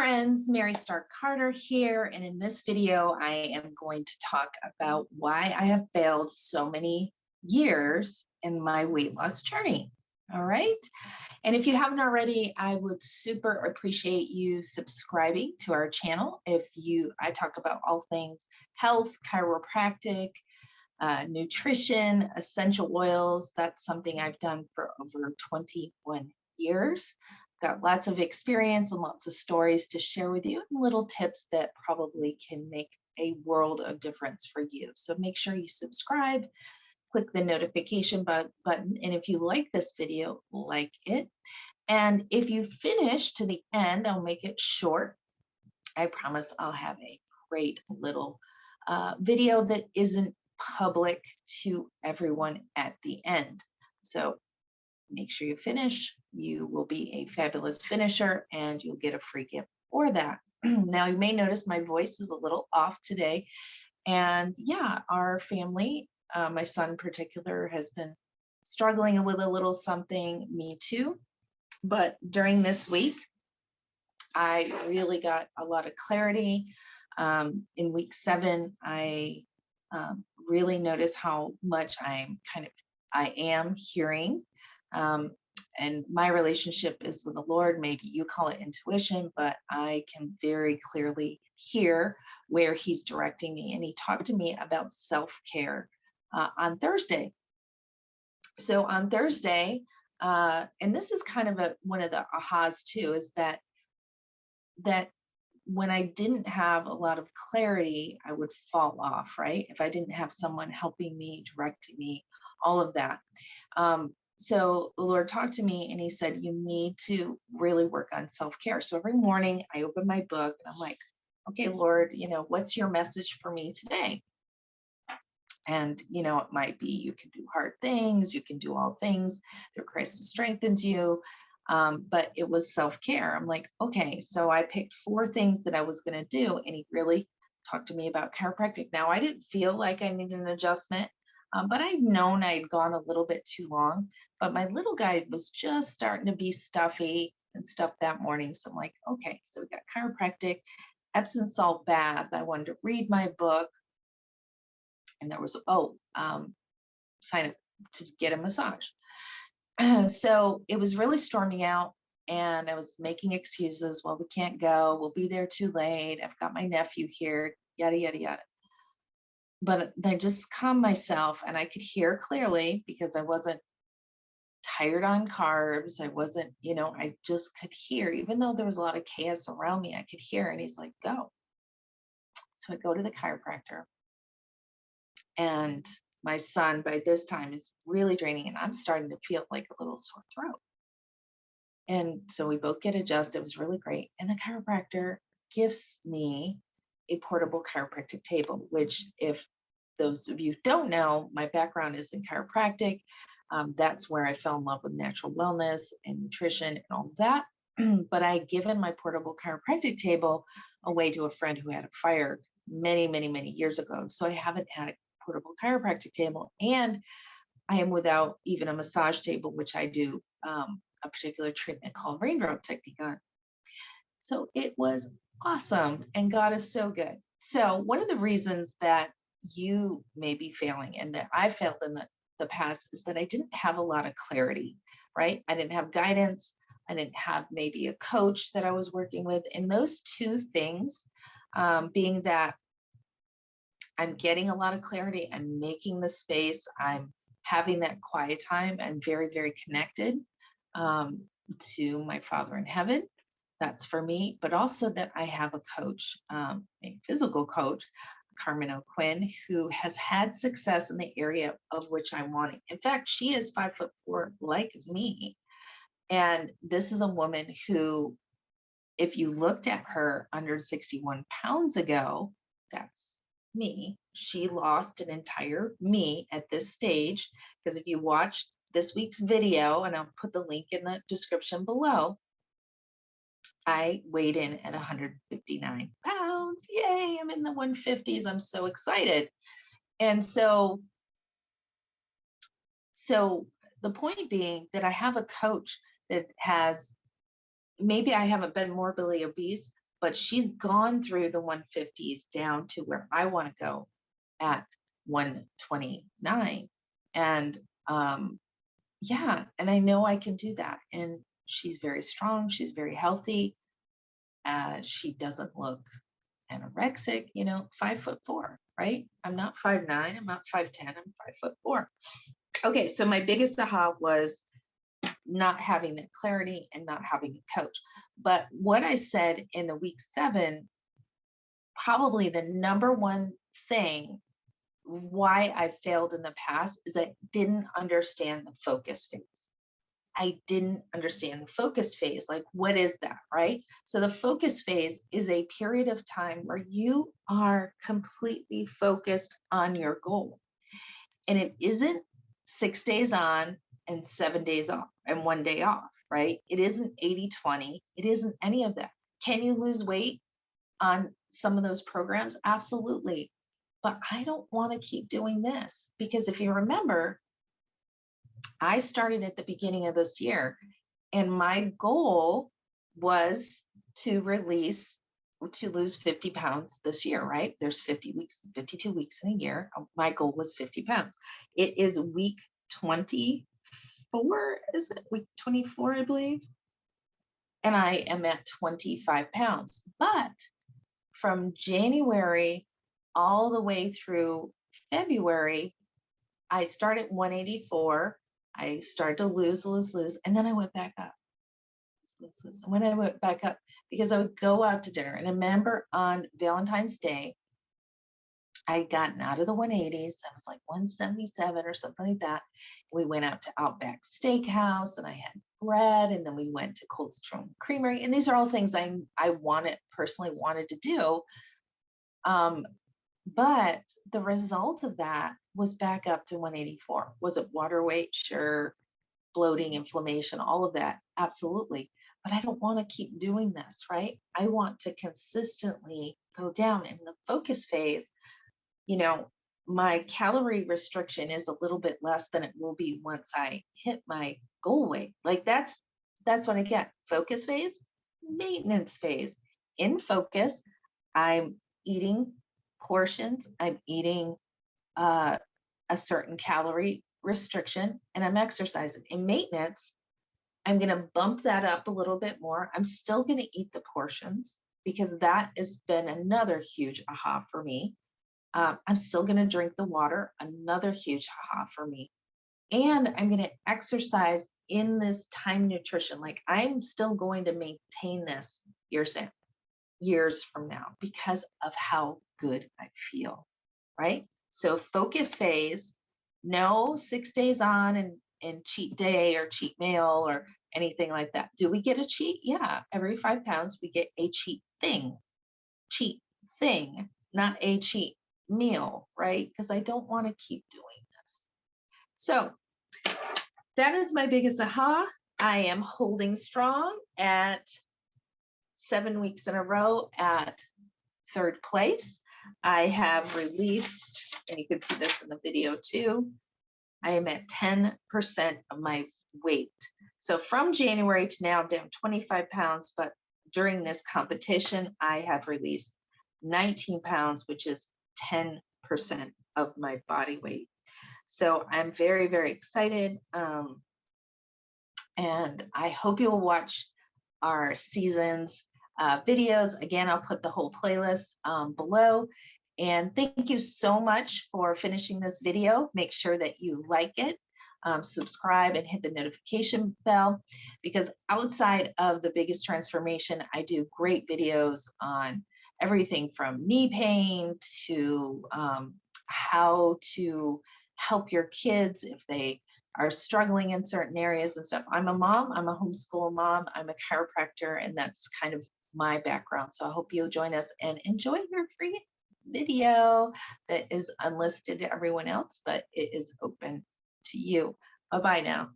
friends, Mary Starr Carter here, and in this video I am going to talk about why I have failed so many years in my weight loss journey. All right, and if you haven't already, I would super appreciate you subscribing to our channel. I talk about all things health, chiropractic, nutrition, essential oils. That's something I've done for over 21 years. Got lots of experience and lots of stories to share with you, and little tips that probably can make a world of difference for you. So make sure you subscribe, click the notification button, and if you like this video, like it. And if you finish to the end, I'll make it short. I promise I'll have a great little video that isn't public to everyone at the end. So make sure you finish. You will be a fabulous finisher and you'll get a free gift for that. Now, you may notice my voice is a little off today. And yeah, our family, my son in particular, has been struggling with a little something, me too. But during this week, I really got a lot of clarity. In week 7, I really noticed how much I am hearing. And my relationship is with the Lord. Maybe you call it intuition, but I can very clearly hear where He's directing me. And He talked to me about self-care on Thursday. So on Thursday, and this is kind of one of the ahas too, is that when I didn't have a lot of clarity, I would fall off, right? If I didn't have someone helping me, directing me, all of that. So the Lord talked to me and He said, you need to really work on self-care. So every morning I open my book and I'm like, okay, Lord, what's your message for me today? And, it might be you can do hard things, you can do all things through Christ who strengthens you. But it was self-care. I'm like, okay, so I picked 4 things that I was going to do. And He really talked to me about chiropractic. Now, I didn't feel like I needed an adjustment, but I'd known I'd gone a little bit too long. But my little guy was just starting to be stuffy and stuff that morning. So I'm like, okay, so we got chiropractic, Epsom salt bath. I wanted to read my book. And there was, sign up to get a massage. So it was really storming out and I was making excuses. Well, we can't go. We'll be there too late. I've got my nephew here, yada, yada, yada. But I just calmed myself and I could hear clearly because I wasn't tired on carbs. I wasn't, I just could hear, even though there was a lot of chaos around me, I could hear. And He's like, go. So I go to the chiropractor. And my son, by this time, is really draining, and I'm starting to feel like a little sore throat. And so we both get adjusted. It was really great. And the chiropractor gives me a portable chiropractic table, which, if those of you don't know, my background is in chiropractic. That's where I fell in love with natural wellness and nutrition and all of that. But I had given my portable chiropractic table away to a friend who had a fire many, many, many years ago. So I haven't had a portable chiropractic table, and I am without even a massage table, which I do a particular treatment called raindrop technique on. So it was awesome, and God is so good. So one of the reasons that you may be failing and that I failed in the past is that I didn't have a lot of clarity, right? I didn't have guidance. I didn't have maybe a coach that I was working with. And those 2 things, being that I'm getting a lot of clarity, I'm making the space, I'm having that quiet time, I'm very, very connected to my Father in heaven. That's for me, but also that I have a coach, a physical coach, Carmen O'Quinn, who has had success in the area of which I'm wanting. In fact, she is 5'4" like me. And this is a woman who, if you looked at her 161 pounds ago, that's me. She lost an entire me at this stage, because if you watch this week's video, and I'll put the link in the description below, I weighed in at 159 pounds. Yay, I'm in the 150s. I'm so excited. And so the point being that I have a coach that has, maybe I haven't been morbidly obese, but she's gone through the 150s down to where I want to go at 129. And yeah, and I know I can do that. And she's very strong, she's very healthy. She doesn't look anorexic, 5'4", right? I'm not 5'9", I'm not 5'10", I'm 5'4". Okay, so my biggest aha was not having that clarity and not having a coach. But what I said in the week 7, probably the number one thing why I failed in the past is I didn't understand the focus phase. I didn't understand the focus phase. Like, what is that, right? So the focus phase is a period of time where you are completely focused on your goal. And it isn't 6 days on and 7 days off and 1 day off, right? It isn't 80-20. It isn't any of that. Can you lose weight on some of those programs? Absolutely. But I don't want to keep doing this because if you remember, I started at the beginning of this year and my goal was to lose 50 pounds this year, right? There's 50 weeks, 52 weeks in a year. My goal was 50 pounds. It is week 24, is it? Week 24, I believe. And I am at 25 pounds. But from January all the way through February, I started at 184. I started to lose, and then I went back up. When I went back up, because I would go out to dinner. And I remember on Valentine's Day, I had gotten out of the 180s. I was like 177 or something like that. We went out to Outback Steakhouse and I had bread, and then we went to Cold Stone Creamery. And these are all things I personally wanted to do. But the result of that was back up to 184. Was it water weight? Sure. Bloating, inflammation, all of that. Absolutely. But I don't want to keep doing this, right? I want to consistently go down. In the focus phase, my calorie restriction is a little bit less than it will be once I hit my goal weight. Like that's what I get. Focus phase, maintenance phase. In focus, I'm eating portions, I'm eating a certain calorie restriction, and I'm exercising. In maintenance, I'm going to bump that up a little bit more. I'm still going to eat the portions because that has been another huge aha for me. I'm still going to drink the water, another huge aha for me. And I'm going to exercise in this time nutrition. Like I'm still going to maintain this years from now because of how good I feel, right? So focus phase, no 6 days on and cheat day or cheat meal or anything like that. Do we get a cheat? Yeah, every 5 pounds we get a cheat thing, not a cheat meal, right? Because I don't want to keep doing this. So that is my biggest aha. I am holding strong at 7 weeks in a row at 3rd place. I have released, and you can see this in the video too, I am at 10% of my weight. So from January to now, I'm down 25 pounds, but during this competition, I have released 19 pounds, which is 10% of my body weight. So I'm very, very excited. And I hope you'll watch our season's videos. Again, I'll put the whole playlist below. And thank you so much for finishing this video. Make sure that you like it, subscribe, and hit the notification bell, because outside of the biggest transformation, I do great videos on everything from knee pain to how to help your kids if they are struggling in certain areas and stuff. I'm a mom, I'm a homeschool mom, I'm a chiropractor, and that's kind of my background. So I hope you'll join us and enjoy your free video that is unlisted to everyone else, but it is open to you. Bye-bye now.